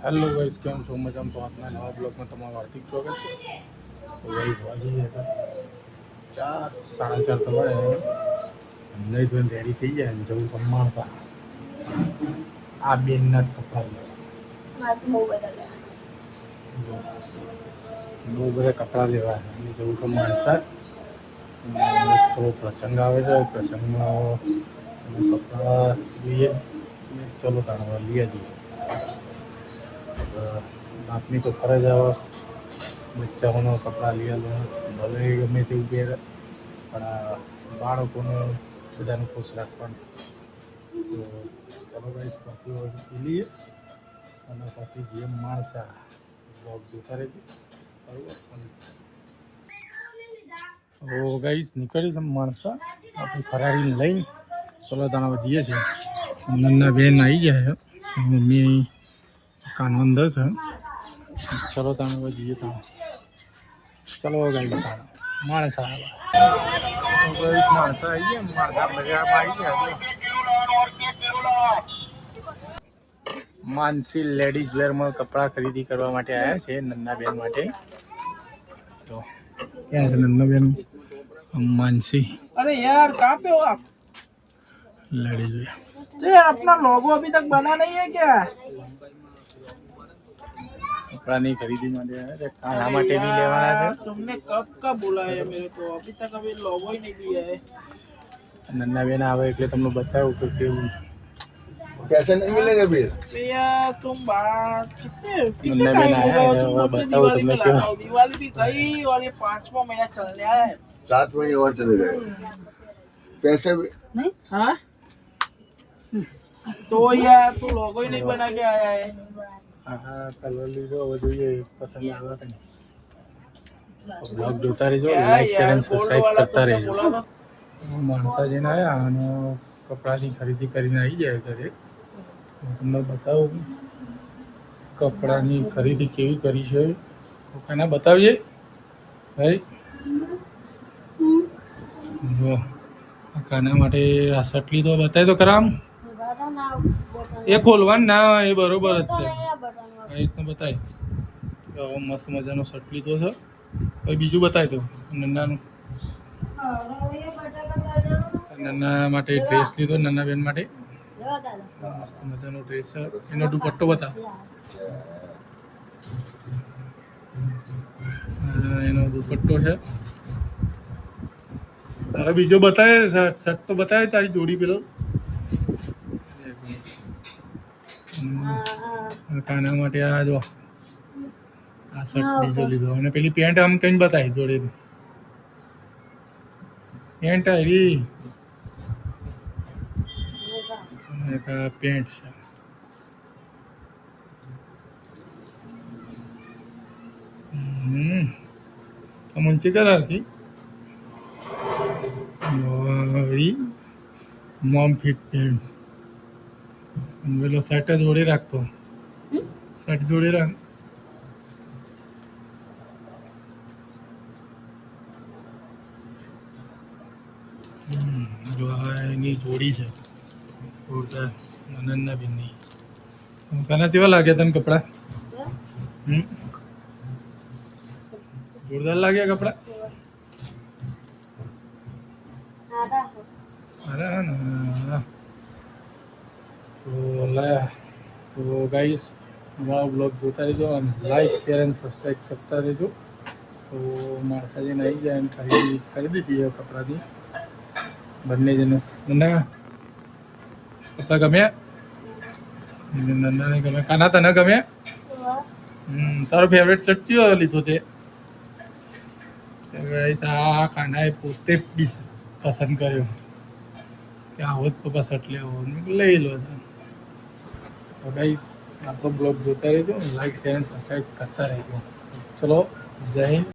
Hello guys, કેમ છો? મજામાં? તો આજના નવા બ્લોગમાં તમારું હાર્દિક સ્વાગત છે. તો ગાઈસ વાગી ગયા ચાર, 4:30 તો વાગે. નહીં ધોઈને રેડી થઈ જાય ને જવું માણસા. આ બેનના જ કપડાં બહુ બધા કપડાં લેવા અને જવું તો માણસા. થોડો પ્રસંગ આવે છે, પ્રસંગમાં કપડાં લઈએ. ચલો તાણવા લઈએ જઈએ. બાપની તો ફરજ આવે બચ્ચાઓનો કપડાં લઈ ભલે ગમે તેવું પહેરે, પણ આ બાળકોને બધાને ખુશ રાખવાનું. તો ચલો ગાઈસ કપડું પી લઈએ અને પછી જે માણસા બ્લોગ જોતા રહેજો. બરાબર. તો ગાઈસ નીકળી છે માણસા આપણે ફરારીને લઈને. ચલો તાણા જઈએ છીએ. નન્ના બેન આવી ગયા છે, મમ્મી કાનો અંદર છે. ચલો તમે જઈએ તમે. ચલો ગાઈ માણસા માણસા આવી ગયા. માણસા બજારમાં આવી ગયા. માનસી લેડીઝ વેરમાં કપડાં ખરીદી કરવા માટે આવ્યા છે નન્ના બેન માટે. તો ક્યાં છે નન્ના બેન? मानसी। अरे यार कहाँ पे हो आप? लेडीज यार अपना लोगो अभी तक बना नहीं है क्या? कपड़ा नहीं खरीदी माटे खाना माटे भी लेवाना है। तुमने कब का बोला है मेरे को? अभी तक अभी लोगो ही नहीं दिया है। नन्ना बेन आवे એટલે તમને બતાવું કે કેવું पैसे नहीं मिलेंगे फिर। यार तुम बात नन्ना बेन आया है और बताओ तुमने क्यों दिवाली भी गई और ये 5वां महीना चलने आया है। 7 महीने और चले गए। पैसे भी नहीं हाँ तो यार तू लोगो ही नहीं बना के आया है। हाँ कलर लीधो હવે જોઈએ પસંદ આવે કે નહીં। બ્લોગ જોતા રહેજો, લાઈક શેર અને સબસ્ક્રાઇબ કરતા રહેજો। માણસા જઈને આવ્યા અને કપડાની ખરીદી કરીને આવી જાય ઘરે। તમને બતાવું કપડાની ખરીદી કેવી કરી છે। કાના બતાવજે ભાઈ। જો કાના માટે આ શર્ટ લીધો બતાવી તો ખરા। આમ એ ખોલવાનું ના એ બરોબર જ છે। ગાઈસને બતાવી મસ્ત મજાનો શર્ટ લીધો છે। પછી બીજું બતાવી દો નન્નાનું। નન્ના માટે ડ્રેસ લીધો નન્ના બેન માટે મસ્ત મજાનો ડ્રેસ છે। એનો દુપટ્ટો બતાવ। એનો દુપટ્ટો છે। તારે બીજો બતાવે શર્ટ તો બતાવે તારી જોડી પેલો કાના માટે આ જો આ શર્ટ બીજો લીધો અને પેલી પેન્ટ આમ કઈ બતાવી જોડે પેન્ટ આવી એક પેન્ટ છે। તો મંચી કલર की मॉम फिट पेंट शर्ट जोड़े रखतो शर्ट जोड़े रख जो एनी जोड़ी है नन्ना बिन्नी कना केवा लागे तने कपड़ा जोरदार लागे कपड़ा अरे ना तो गाइस हमारा ब्लॉग જોતા રહેજો અને લાઈક શેર અને સબસ્ક્રાઇબ કરતા રહેજો। તો માણસા જઈને આવી જાય અને ખરીદી કરી દીધી है કપડાની બંને જણે। નન્ના કપડા ગમ્યા? નન્નાને ગમ્યા? કાના તને ગમ્યા? તારો ફેવરેટ શર્ટ કયો લીધો તે? ગાઈસ આ કાનાએ પોતે પસંદ કર્યો કે આવો જ પપ્પા શર્ટ લેવો લઈ લો। तो गाइस आप तो ब्लॉग જોતા રહેજો, લાઈક શેર અને સબસ્ક્રાઇબ કરતા રહેજો। ચલો જય હિન્દ।